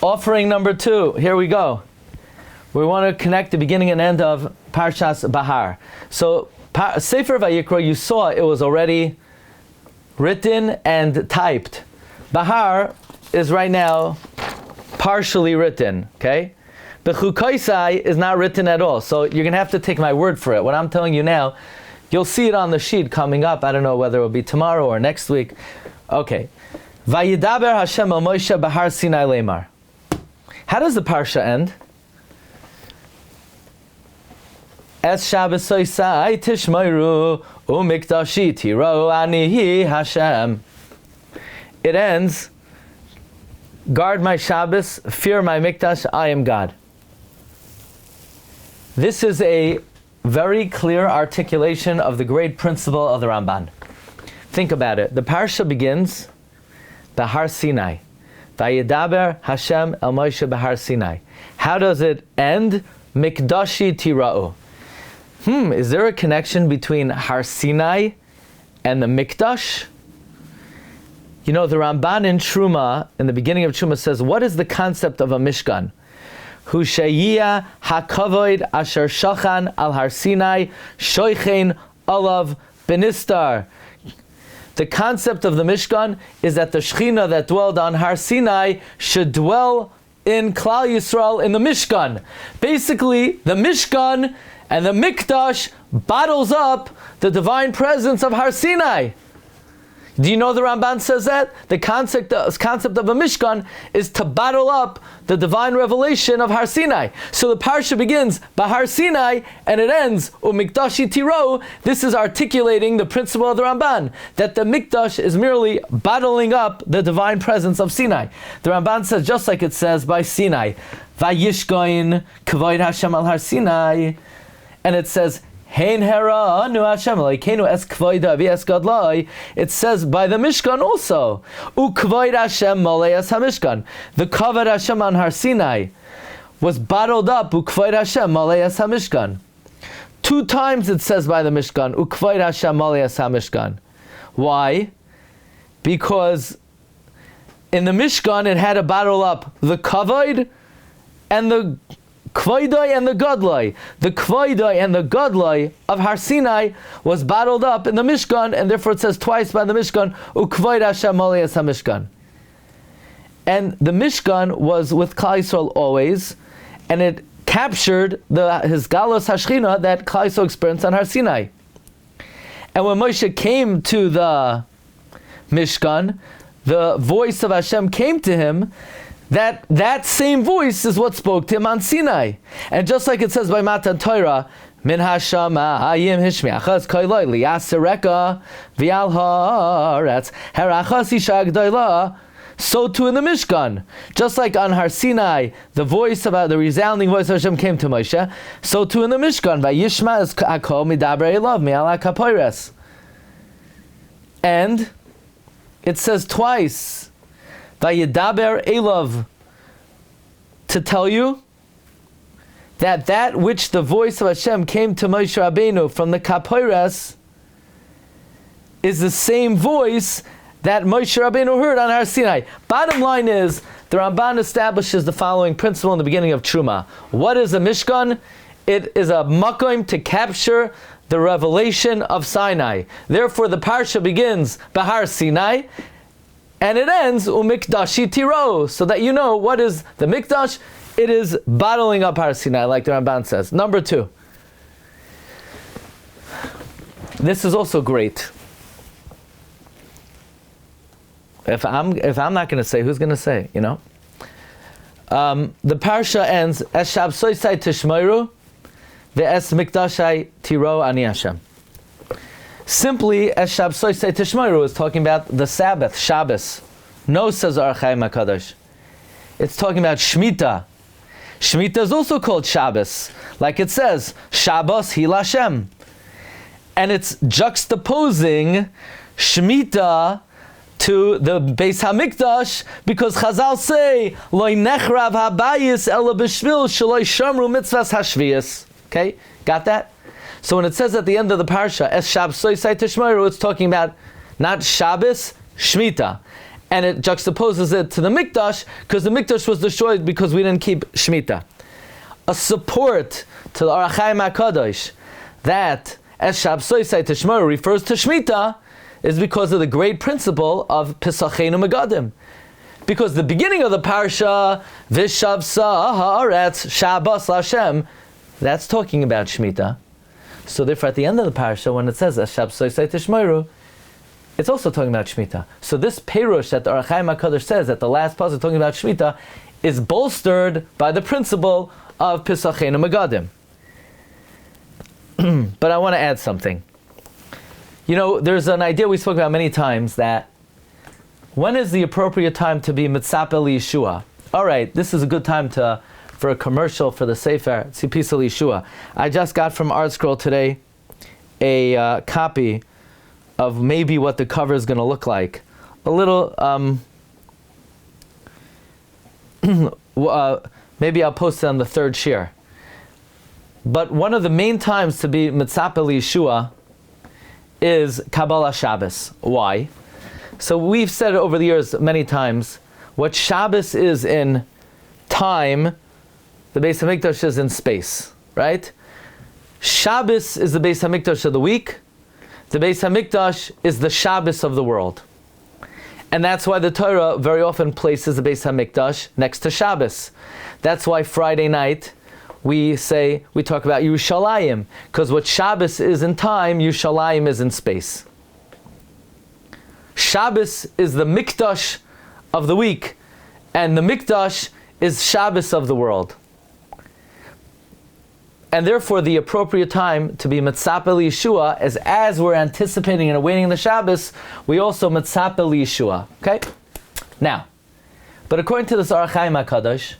Offering number 2. Here we go. We want to connect the beginning and end of Parshas Behar. So, Sefer Vayikra, you saw it was already written and typed. Behar is right now partially written, okay? The Chukaisai is not written at all, so you're going to have to take my word for it. What I'm telling you now, you'll see it on the sheet coming up. I don't know whether it will be tomorrow or next week. Okay. Vayidaber Hashem el Moshe Behar Sinai Lemar. How does the parsha end? Es Shabbos Soisai Tishmoiru Umikdashi Tiro Anihi Hashem. It ends, guard my Shabbos, fear my Mikdash, I am God. This is a very clear articulation of the great principle of the Ramban. Think about it. The parsha begins, Behar Sinai. Vayidaber Hashem el Moshe Behar Sinai. How does it end? Mikdashi Tira'u. Is there a connection between Har Sinai and the Mikdash? You know, the Ramban in Truma, in the beginning of Truma, says, what is the concept of a Mishkan? Hu sheyia hakavoid asher shachan al Har Sinai shoichein alav benistar. The concept of the Mishkan is that the Shechina that dwelled on Har Sinai should dwell in Klal Yisrael in the Mishkan. Basically, the Mishkan and the Mikdash bottles up the divine presence of Har Sinai. Do you know the Ramban says that? The concept of a Mishkan is to bottle up the divine revelation of Har Sinai. So the parsha begins Bahar Sinai and it ends Umikdashi Tiro. This is articulating the principle of the Ramban, that the Mikdash is merely bottling up the divine presence of Sinai. The Ramban says, just like it says by Sinai, Vayishgoin Kavoid Hashem al Har Sinai, and it says Hein hera anu Hashem Elokeinu es kvoida v'es gadlai. It says by the Mishkan also. U kvoid Hashem molei es hamishkan. The kavod Hashem on Har Sinai was bottled up. U kvoid Hashem molei es hamishkan. 2 times it says by the Mishkan. U kvoid Hashem molei es hamishkan. Why? Because in the Mishkan it had to bottle up the kavod and the Kvaidai and the Gadlai. The Kvaidai and the Gadlai of Har Sinai was bottled up in the Mishkan, and therefore it says twice by the Mishkan, Ukvaid Hashem Aliyas HaMishkan. And the Mishkan was with Klal Yisrael always, and it captured his Galos HaShechina that Klal Yisrael experienced on Har Sinai. And when Moshe came to the Mishkan, the voice of Hashem came to him. That same voice is what spoke to him on Sinai. And just like it says by Matan Torah, Min hashamayim hishmiachas koiloi liyasireka v'al haaretz herachas isha gdoila. So too in the Mishkan. Just like on Har Sinai, the resounding voice of Hashem came to Moshe, so too in the Mishkan. Vayishma es hakol midaber elav mi'ala kapores. And it says twice, Vayidaber Elav, to tell you that which the voice of Hashem came to Moshe Rabbeinu from the Kapores is the same voice that Moshe Rabbeinu heard on Har Sinai. Bottom line is, the Ramban establishes the following principle in the beginning of Truma. What is a Mishkan? It is a makom to capture the revelation of Sinai. Therefore, the parsha begins Behar Sinai, and it ends Umikdashi Tiro, so that you know what is the Mikdash. It is bottling up Har Sinai, like the Ramban says. Number 2. This is also great. If I'm not going to say, who's going to say? You know. The parsha ends Es Shabsoisai Tishmoiru ve'es Mikdashai Tiro Ani Hashem. Simply, as Shabsoisei Tishmoiru is talking about the Sabbath, Shabbos. No, says Or HaChaim HaKadosh. It's talking about Shemitah. Shemitah is also called Shabbos. Like it says, Shabbos Hil Hashem. And it's juxtaposing Shemitah to the Beis HaMikdash, because Chazal say, Loi nechrav habayis ela b'shvil shaloi shamru mitzvahs hashviyas. Okay, got that? So when it says at the end of the parsha, Es Shabsoisai Tishmoiru, it's talking about not Shabbos, Shemitah. and it juxtaposes it to the Mikdash, because the Mikdash was destroyed because we didn't keep Shemitah. A support to the Harakiah HaKadosh that as Shabsosai Tishmeru refers to Shemitah is because of the great principle of Pesacheinu Megadim. Because the beginning of the parsha, Vishavsa Haaretz Shabbos Lashem, that's talking about Shemitah. So therefore at the end of the parsha, when it says Shabsosai Tishmeru, it's also talking about Shemitah. So this perush that the Harakiah HaKadosh says at the last passage talking about Shemitah is bolstered by the principle of Pesacheinu Megadim. But I want to add something. You know, there's an idea we spoke about many times that when is the appropriate time to be mitzapeh Yeshua? All right, this is a good time for a commercial for the Sefer Tzipisa Yeshua. I just got from Art Scroll today a copy of maybe what the cover is going to look like. A little, maybe I'll post it on the third shir. But one of the main times to be mitzapeh Yeshua is Kabbalah Shabbos. Why? So we've said it over the years many times, what Shabbos is in time, the Beis HaMikdash is in space, right? Shabbos is the Beis HaMikdash of the week, the Beis HaMikdash is the Shabbos of the world. And that's why the Torah very often places the Beis HaMikdash next to Shabbos. That's why Friday night we talk about Yerushalayim, because what Shabbos is in time, Yerushalayim is in space. Shabbos is the Mikdash of the week, and the Mikdash is Shabbos of the world. And therefore the appropriate time to be mitzapeh Yeshua is as we're anticipating and awaiting the Shabbos, we also mitzapeh Yeshua. Okay? Now, but according to this Harakiah HaKadosh,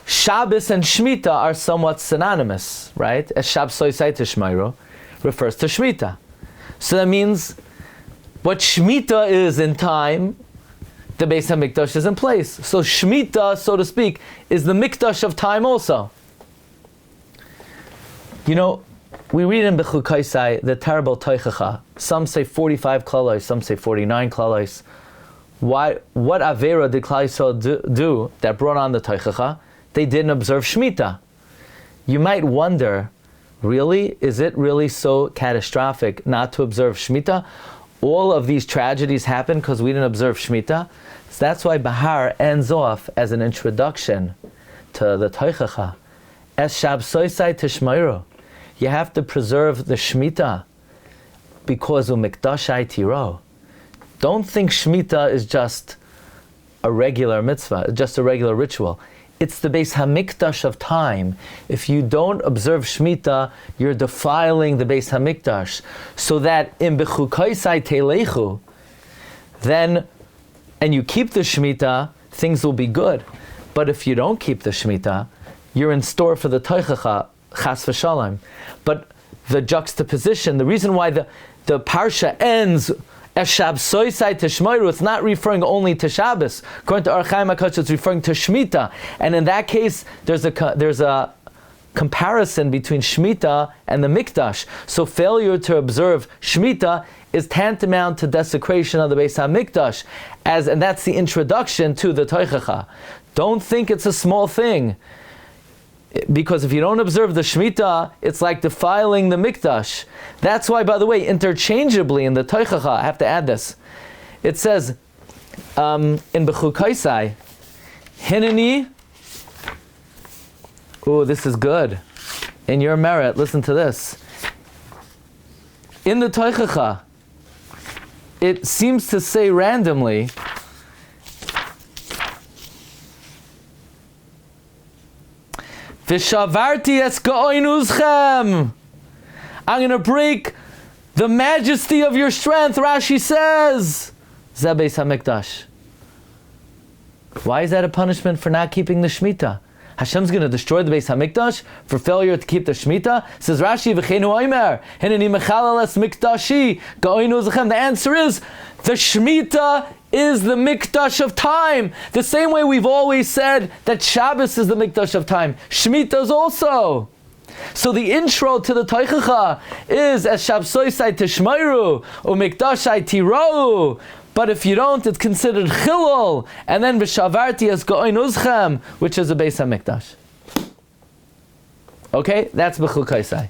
Shabbos and Shemitah are somewhat synonymous, right? As Shabsosai Tishmeru refers to Shemitah. So that means what Shemitah is in time, the Beis HaMikdash is in place. So Shemitah, so to speak, is the Mikdash of time also. You know, we read in Bechukaisai the terrible Teichacha. Some say 45 klalos, some say 49 klalos. What Avera did Klal Yisrael do that brought on the Teichacha? They didn't observe Shemitah. You might wonder, really? Is it really so catastrophic not to observe Shemitah? All of these tragedies happen because we didn't observe Shemitah. So that's why Behar ends off as an introduction to the Teichacha. As Shabsosai Tishmeru. You have to preserve the Shemitah because Umikdashai Tiro. Don't think Shemitah is just a regular mitzvah, just a regular ritual. It's the Beis HaMikdash of time. If you don't observe Shemitah, you're defiling the Beis HaMikdash. So that in Bechukaisai Telechu, then, and you keep the Shemitah, things will be good. But if you don't keep the Shemitah, you're in store for the Teichacha, Chas v'Shalom. But the juxtaposition, the reason why the parsha ends as Shabsosai Tishmeru, it's not referring only to Shabbos. According to Harakiah HaKadosh, it's referring to Shemitah. And in that case, there's a comparison between Shemitah and the Mikdash. So failure to observe Shemitah is tantamount to desecration of the Beis HaMikdash. And that's the introduction to the Teichacha. Don't think it's a small thing. Because if you don't observe the Shemitah, it's like defiling the Mikdash. That's why, by the way, interchangeably in the Teichacha, I have to add this. It says in Bechukaisai, Hineni. Oh, this is good. In your merit, listen to this. In the Teichacha, it seems to say randomly, V'shavarti es ga'oinuzchem. I'm going to break the majesty of your strength, Rashi says. Zeh Beis HaMikdash. Why is that a punishment for not keeping the Shemitah? Hashem's going to destroy the Beis HaMikdash for failure to keep the Shemitah? Says Rashi, V'cheinu oimer, hineni mechalal es mikdashi, ga'oinuzchem. The answer is, the Shemitah is the Mikdash of time. The same way we've always said that Shabbos is the Mikdash of time. Shemitah is also. So the intro to the Teichacha is as Shabsosai Tishmeru, or Mikdashai Tiro. But if you don't, it's considered chilul, and then v'shavarti as go'in uzchem, which is a Beis HaMikdash. Okay, that's b'chukaisai.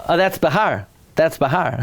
That's Behar. That's Behar.